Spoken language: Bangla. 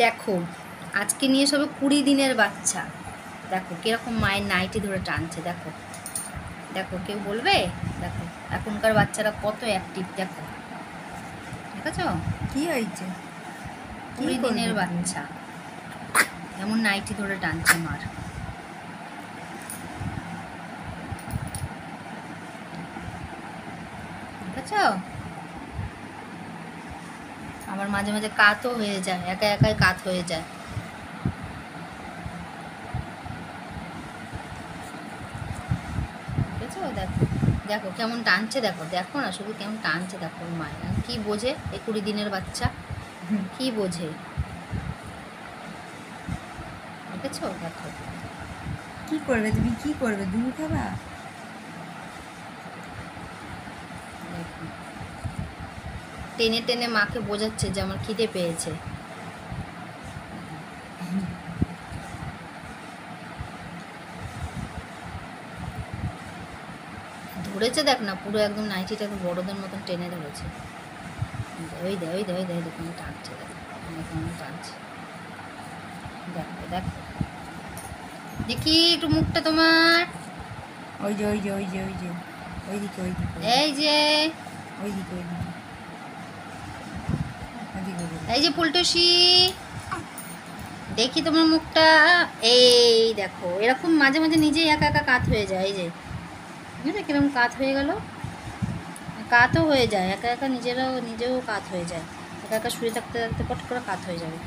দেখো আজকে নিয়ে সবে 20 দিনের বাচ্চা। দেখো কিরকম মায়ের নাইটি ধরে টানছে। দেখো দেখো কেউ বলবে? দেখো এখনকার বাচ্চারা কত অ্যাক্টিভ। দেখো দেখেছো কি হয়েছে? 20 দিনের বাচ্চা এমন নাইটি ধরে টানছে মার। দেখেছো? আমার মাঝে মাঝে কাতও হয়ে যায়, একা একাই কাত হয়ে যায়। দেখেছো? দেখো দেখো কেমন টানছে। দেখো দেখো না, শুধু কেমন টানছে। দেখো মায়ের কি বোঝে এই 20 দিনের বাচ্চা, কি বোঝে? দেখেছো? দেখো কি করবে তুমি? কি করবে? দুধ খাবা? দেখো টেনে টেনে মাকে বোঝাচ্ছে যে আমার খিদে পেয়েছে। ধরেছে দেখ না, পুরো একদম নাইটিটা বড়দের মতন টেনে ধরেছে। ওই দে ওই দে ওই দে কেমন টানছে। দেখো কেমন টানছে। দেখো দেখো দেখি একটু মুখটা তোমার। ওই যে ওই যে ওই যে ওই যে ওইদিকে ওইদিকে এই যে ওইদিকে ওইদিকে এই যে ফুলটুসি, দেখি তোমার মুখটা। এই দেখো এরকম মাঝে মাঝে নিজেই একা একা কাত হয়ে যায়। এই যে বুঝলে কিরকম কাত হয়ে গেল? কাতও হয়ে যায় একা একা, নিজেও কাত হয়ে যায়। একা একা শুয়ে থাকতে থাকতে পট করে কাত হয়ে যাবে।